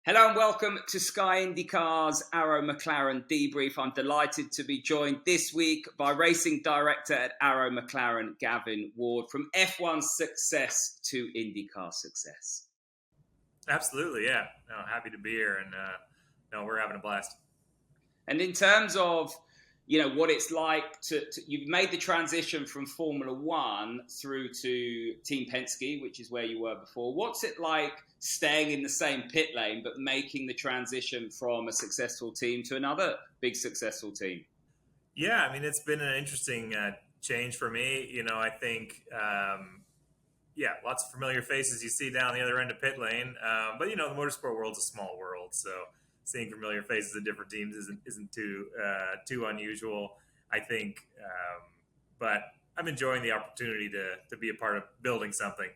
Hello and welcome to Sky IndyCar's Arrow McLaren Debrief. I'm delighted to be joined this week by Racing Director at Arrow McLaren, Gavin Ward, from F1 success to IndyCar success. Absolutely, yeah. No, happy to be here, and we're having a blast. And in terms of, what it's like you've made the transition from Formula One through to Team Penske, which is where you were before. What's it like staying in the same pit lane, but making the transition from a successful team to another big successful team? Yeah, I mean, it's been an interesting change for me. I think, lots of familiar faces you see down the other end of pit lane. But the motorsport world's a small world, so seeing familiar faces of different teams isn't too unusual, I think. But I'm enjoying the opportunity to be a part of building something.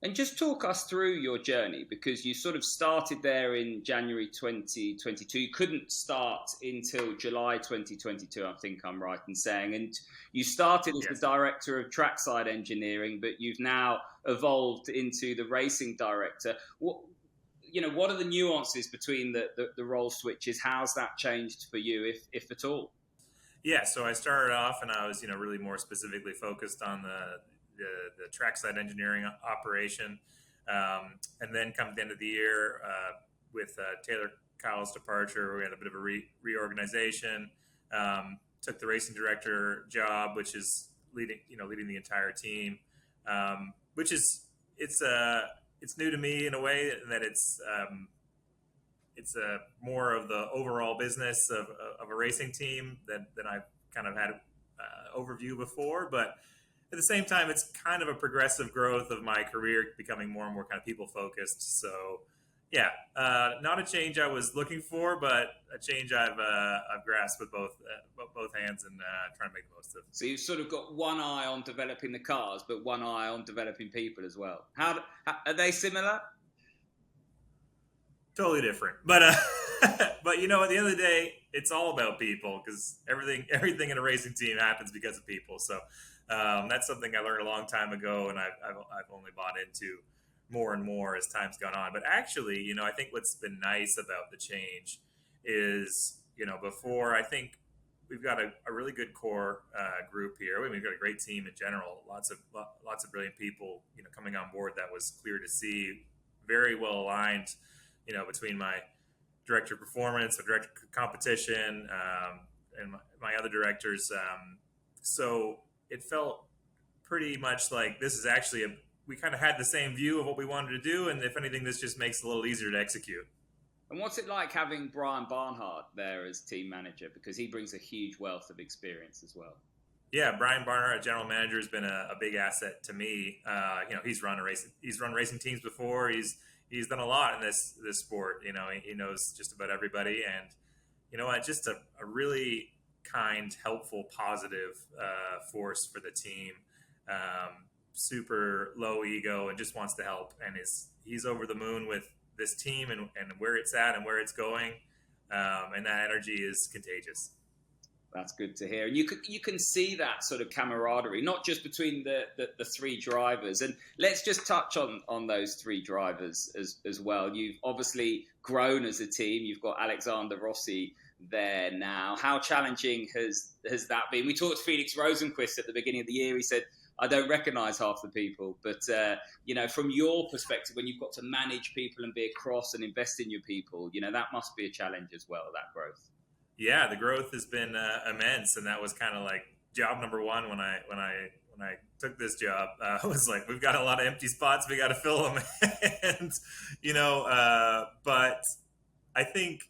And just talk us through your journey, because you sort of started there in January 2022. You couldn't start until July 2022, I think I'm right in saying. And you started as the director of trackside engineering, but you've now evolved into the racing director. What are the nuances between the role switches? How's that changed for you, if at all? Yeah, so I started off and I was, really more specifically focused on the trackside engineering operation. And then come the end of the year with Taylor Kyle's departure, we had a bit of a reorganization. Took the racing director job, which is leading the entire team, which is it's new to me in a way that it's more of the overall business of a racing team than I've kind of had overview before, but at the same time, it's kind of a progressive growth of my career, becoming more and more kind of people focused. So, yeah, not a change I was looking for, but a change I've grasped with both hands and trying to make the most of. So you've sort of got one eye on developing the cars, but one eye on developing people as well. How are they similar? Totally different, but but at the end of the day, it's all about people, because everything in a racing team happens because of people. So. That's something I learned a long time ago, and I've only bought into more and more as time's gone on. But actually, I think what's been nice about the change is, before, I think we've got a really good core group here. We've got a great team in general. Lots of brilliant people, coming on board. That was clear to see. Very well aligned, between my director of performance, the director of competition, and my other directors. So it felt pretty much like this is actually we kind of had the same view of what we wanted to do, and if anything, this just makes it a little easier to execute. And what's it like having Brian Barnhart there as team manager, because he brings a huge wealth of experience as well? Yeah, Brian Barnhart, general manager, has been a big asset to me. He's run racing teams before. He's done a lot in this sport. He knows just about everybody, and just a really kind, helpful, positive force for the team. Super low ego and just wants to help, and he's over the moon with this team and where it's at and where it's going, and that energy is contagious. That's good to hear. And you can see that sort of camaraderie, not just between the three drivers. And let's just touch on those three drivers as well. You've obviously grown as a team. You've got Alexander Rossi there now. How challenging has that been? We talked to Felix Rosenqvist at the beginning of the year. He said, I don't recognize half the people, but from your perspective, when you've got to manage people and be across and invest in your people, that must be a challenge as well, that growth. Yeah, the growth has been immense, and that was kind of like job number one when I took this job. I was like, we've got a lot of empty spots, we got to fill them, and but I think,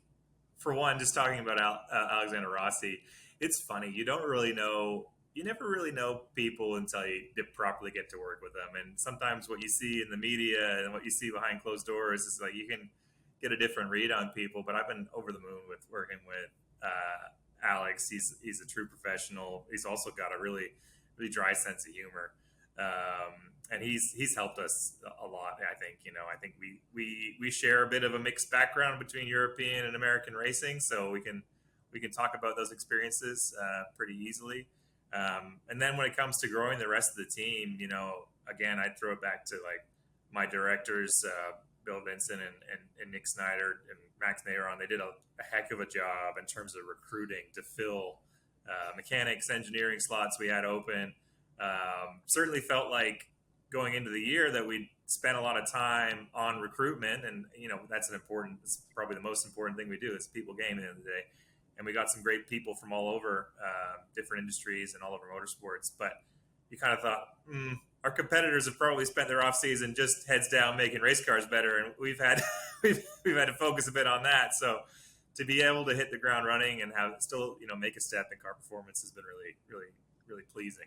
for one, just talking about Alexander Rossi, it's funny. You never really know people until you properly get to work with them. And sometimes what you see in the media and what you see behind closed doors is like you can get a different read on people. But I've been over the moon with working with Alex. He's a true professional. He's also got a really, really dry sense of humor. And he's helped us a lot. I think we share a bit of a mixed background between European and American racing, so we can talk about those experiences pretty easily. And then when it comes to growing the rest of the team, again, I'd throw it back to like my directors, Bill Vincent and Nick Snyder and Max Neyron, they did a heck of a job in terms of recruiting to fill mechanics, engineering slots we had open. Certainly felt like going into the year that we'd spent a lot of time on recruitment, and it's probably the most important thing we do. It's people game at the end of the day. And we got some great people from all over different industries and all over motorsports. But you kind of thought, our competitors have probably spent their off season just heads down making race cars better, and we've had we've had to focus a bit on that. So to be able to hit the ground running and have still make a step in car performance has been really, really, really pleasing.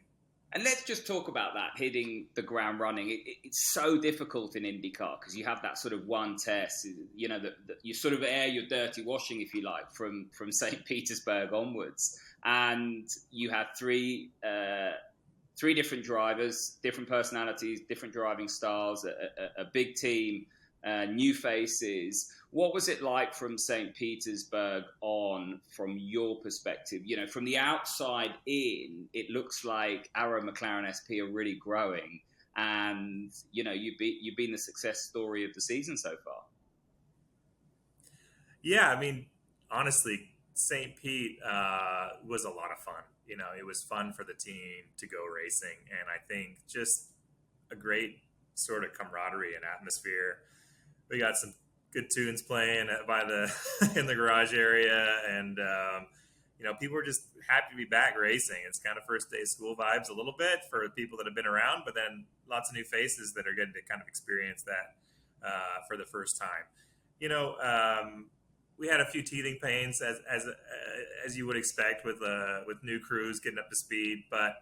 And let's just talk about that, hitting the ground running. It's so difficult in IndyCar because you have that sort of one test, that you sort of air your dirty washing, if you like, from St. Petersburg onwards. And you had three different drivers, different personalities, different driving styles, a big team, new faces. What was it like from St. Petersburg on, from your perspective? From the outside in, it looks like Arrow McLaren SP are really growing, and you've been the success story of the season so far. Yeah, I mean, honestly, St. Pete was a lot of fun. It was fun for the team to go racing, and I think just a great sort of camaraderie and atmosphere. We got some good tunes playing in the garage area, and people were just happy to be back racing. It's kind of first day of school vibes a little bit for people that have been around, but then lots of new faces that are getting to kind of experience that for the first time. We had a few teething pains as you would expect with new crews getting up to speed, but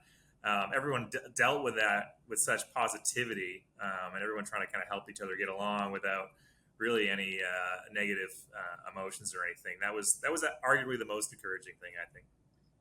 everyone dealt with that with such positivity, and everyone trying to kind of help each other get along without really any negative emotions or anything. That was arguably the most encouraging thing, I think.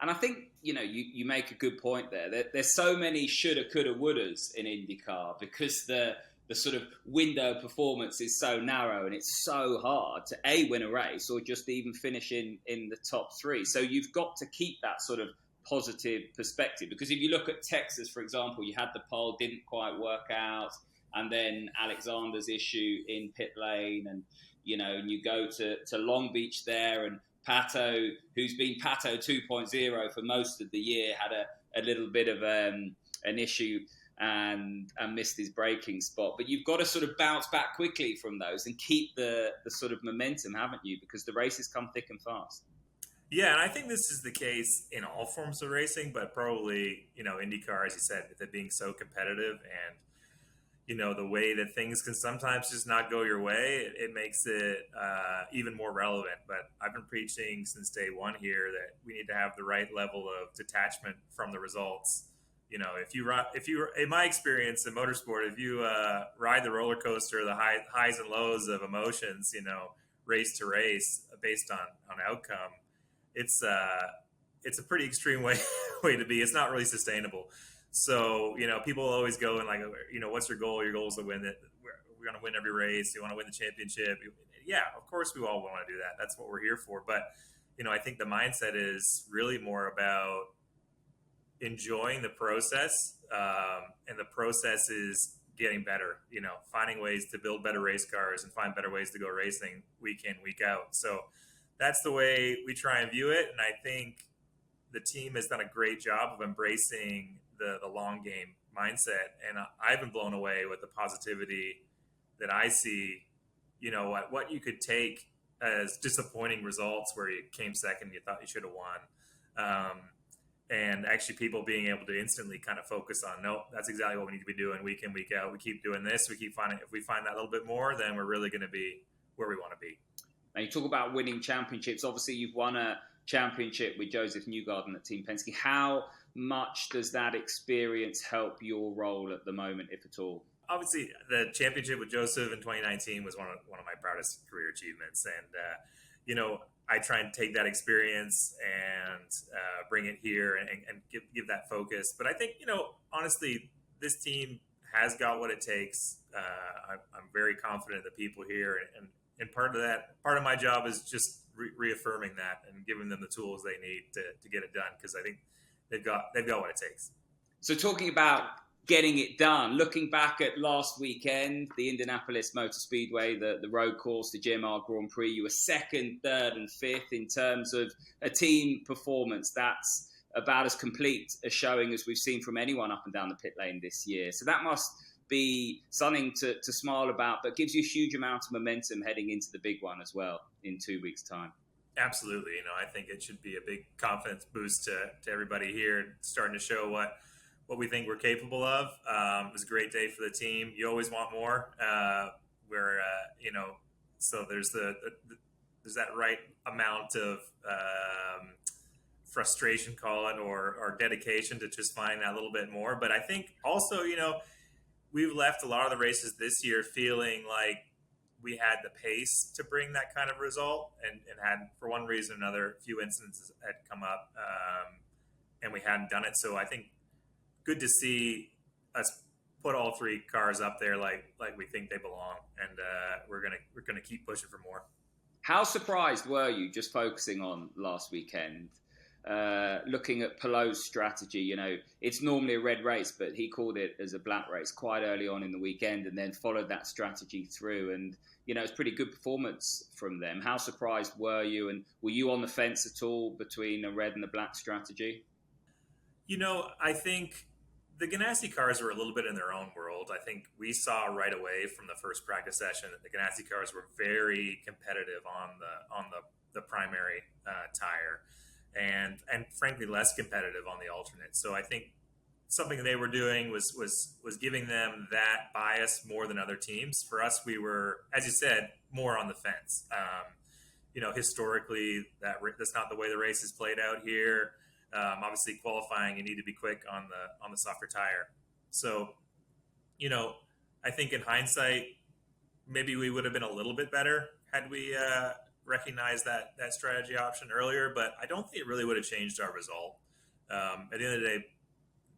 And I think you make a good point there. There's so many shoulda, coulda, wouldas in IndyCar because the sort of window of performance is so narrow, and it's so hard to win a race or just even finish in the top three. So you've got to keep that sort of positive perspective, because if you look at Texas, for example, you had the pole, didn't quite work out, and then Alexander's issue in pit lane, and you go to Long Beach there, and Pato, who's been Pato 2.0 for most of the year, had a little bit of an issue and missed his braking spot. But you've got to sort of bounce back quickly from those and keep the sort of momentum, haven't you? Because the races come thick and fast. Yeah, and I think this is the case in all forms of racing, but probably, IndyCar, as you said, with it being so competitive and, the way that things can sometimes just not go your way, it makes it even more relevant. But I've been preaching since day one here that we need to have the right level of detachment from the results. If you, in my experience in motorsport, if you ride the roller coaster, the highs and lows of emotions, race to race based on outcome, it's a pretty extreme way to be. It's not really sustainable. So, people always go and what's your goal? Your goal is to win it. We're going to win every race. You want to win the championship. Yeah, of course we all want to do that. That's what we're here for. But, I think the mindset is really more about enjoying the process. And the process is getting better, finding ways to build better race cars and find better ways to go racing week in, week out. So that's the way we try and view it. And I think the team has done a great job of embracing the long game mindset. And I've been blown away with the positivity that I see, what you could take as disappointing results where you came second, you thought you should have won. And actually people being able to instantly kind of focus on, no, that's exactly what we need to be doing week in, week out. We keep doing this. We keep finding, if we find that a little bit more, then we're really going to be where we want to be. Now, you talk about winning championships. Obviously, you've won a championship with Joseph Newgarden at Team Penske. How much does that experience help your role at the moment, if at all? Obviously, the championship with Joseph in 2019 was one of my proudest career achievements. And, I try and take that experience and bring it here and give that focus. But I think, honestly, this team has got what it takes. I'm very confident in the people here. And part of my job is just reaffirming that and giving them the tools they need to get it done, because I think they've got what it takes. So talking about getting it done. Looking back at last weekend, the Indianapolis Motor Speedway, the road course, the GMR Grand Prix, you were second, third, and fifth in terms of a team performance. That's about as complete a showing as we've seen from anyone up and down the pit lane this year. So that must be something to smile about, but gives you a huge amount of momentum heading into the big one as well in 2 weeks' time. Absolutely. I think it should be a big confidence boost to everybody here, starting to show what we think we're capable of. It was a great day for the team. You always want more. So there's there's that right amount of frustration, call it, or dedication to just find that little bit more. But I think also, we've left a lot of the races this year feeling like we had the pace to bring that kind of result, and had, for one reason or another, a few incidents had come up, and we hadn't done it. So I think good to see us put all three cars up there like we think they belong, and we're gonna keep pushing for more. How surprised were you, just focusing on last weekend, looking at Pallou's strategy? It's normally a red race, but he called it as a black race quite early on in the weekend, and then followed that strategy through. And it's pretty good performance from them. How surprised were you, and were you on the fence at all between a red and a black strategy? I think the Ganassi cars were a little bit in their own world. I think we saw right away from the first practice session that the Ganassi cars were very competitive on the primary tire, and frankly less competitive on the alternate. So I think something they were doing was giving them that bias more than other teams. For us, we were, as you said, more on the fence. Historically, that's not the way the race is played out here. Obviously, qualifying, you need to be quick on the softer tire. So, I think in hindsight, maybe we would have been a little bit better had we recognized that strategy option earlier. But I don't think it really would have changed our result. At the end of the day,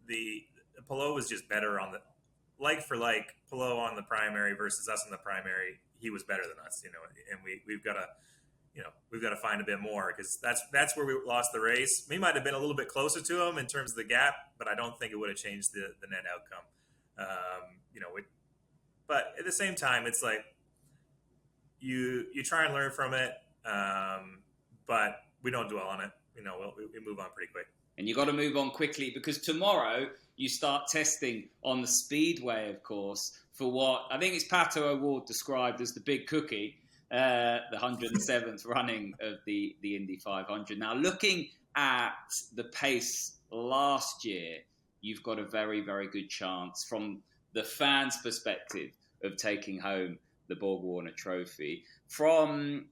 the Palou was just better on the like for like. Palou on the primary versus us on the primary, he was better than us. And we've got to. We've got to find a bit more, because that's where we lost the race. We might have been a little bit closer to them in terms of the gap, but I don't think it would have changed the net outcome. But at the same time, it's like you try and learn from it, but we don't dwell on it. We move on pretty quick. And you got to move on quickly, because tomorrow you start testing on the speedway, of course, for what I think it's Pato O'Ward described as the big cookie. The 107th running of the Indy 500. Now, looking at the pace last year, you've got a very, very good chance from the fans' perspective of taking home the Borg Warner Trophy. From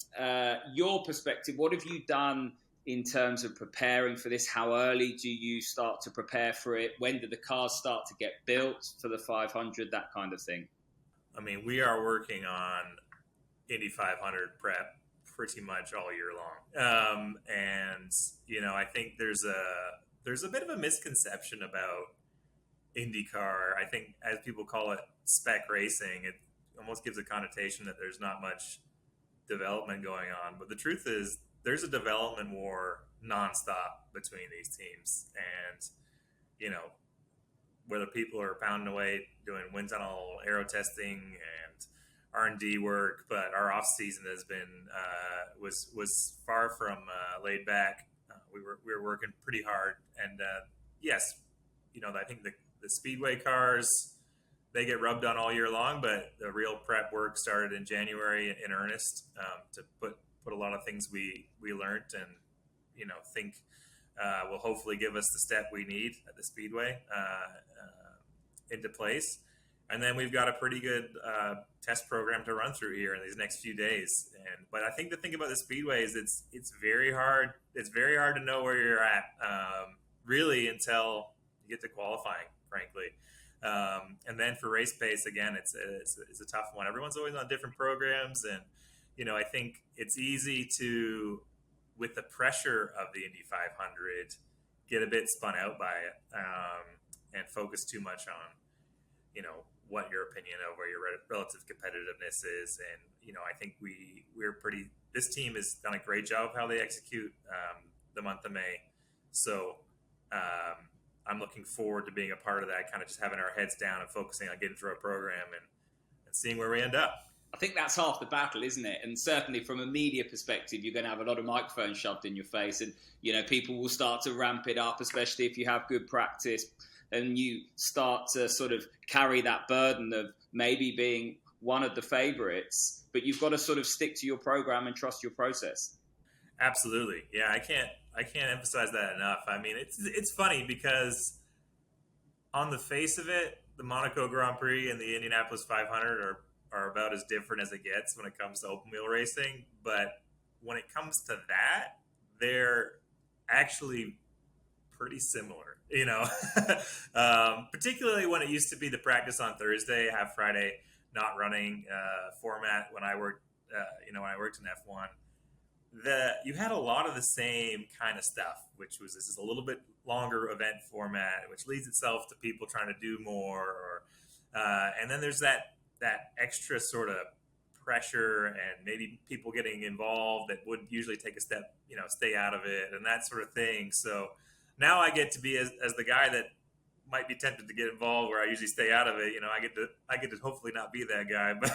your perspective, what have you done in terms of preparing for this? How early do you start to prepare for it? When do the cars start to get built for the 500? That kind of thing. I mean, we are working on Indy 500 prep pretty much all year long. I think there's a bit of a misconception about IndyCar. I think, as people call it spec racing, it almost gives a connotation that there's not much development going on. But the truth is, there's a development war nonstop between these teams. And, whether people are pounding away doing wind tunnel aero testing and R&D work, but our off season has been was far from laid back. We were working pretty hard, and yes, I think the speedway cars, they get rubbed on all year long, but the real prep work started in January in earnest, to put a lot of things we learned and think will hopefully give us the step we need at the speedway into place. And then we've got a pretty good test program to run through here in these next few days. But I think the thing about the speedway is it's very hard. It's very hard to know where you're at, really, until you get to qualifying, frankly. And then for race pace, again, it's a tough one. Everyone's always on different programs, and I think it's easy to, with the pressure of the Indy 500, get a bit spun out by it, and focus too much on what your opinion of where your relative competitiveness is. And I think this team has done a great job of how they execute the month of May. So I'm looking forward to being a part of that, kind of just having our heads down and focusing on getting through our program and seeing where we end up. I think that's half the battle, isn't it? And certainly from a media perspective, you're going to have a lot of microphones shoved in your face, and people will start to ramp it up, especially if you have good practice and you start to sort of carry that burden of maybe being one of the favorites, but you've got to sort of stick to your program and trust your process. Absolutely. Yeah, I can't emphasize that enough. I mean, it's funny because on the face of it, the Monaco Grand Prix and the Indianapolis 500 are about as different as it gets when it comes to open wheel racing. But when it comes to that, they're actually pretty similar, particularly when it used to be the practice on Thursday, have Friday not running format when I worked, when I worked in F1. You had a lot of the same kind of stuff, which was this is a little bit longer event format, which leads itself to people trying to do more, and then there's that extra sort of pressure and maybe people getting involved that would usually take a step, stay out of it and that sort of thing. So now I get to be as the guy that might be tempted to get involved where I usually stay out of it. I get to hopefully not be that guy, but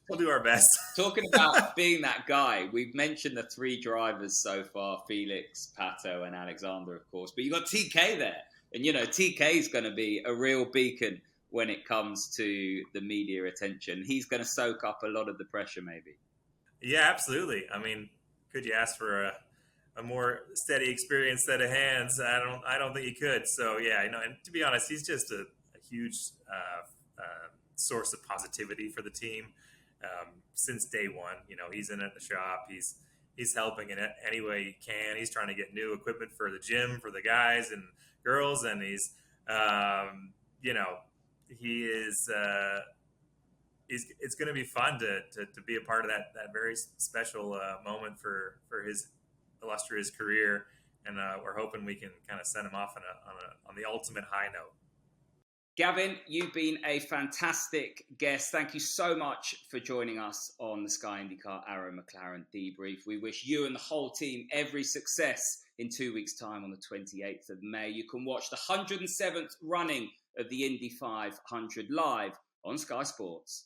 we'll do our best. Talking about being that guy, we've mentioned the three drivers so far, Felix, Pato, and Alexander, of course, but you've got TK there. And, TK is going to be a real beacon when it comes to the media attention. He's going to soak up a lot of the pressure, maybe. Yeah, absolutely. I mean, could you ask for a more steady, experienced set of hands? I don't think he could. So yeah, and to be honest, he's just a huge source of positivity for the team since day one. He's in at the shop. He's helping in any way he can. He's trying to get new equipment for the gym for the guys and girls, and he's he is. It's going to be fun to be a part of that very special moment for his illustrious career, and we're hoping we can kind of send him off on the ultimate high note. Gavin, you've been a fantastic guest. Thank you so much for joining us on the Sky IndyCar Arrow McLaren Debrief. We wish you and the whole team every success in 2 weeks' time on the 28th of May. You can watch the 107th running of the Indy 500 live on Sky Sports.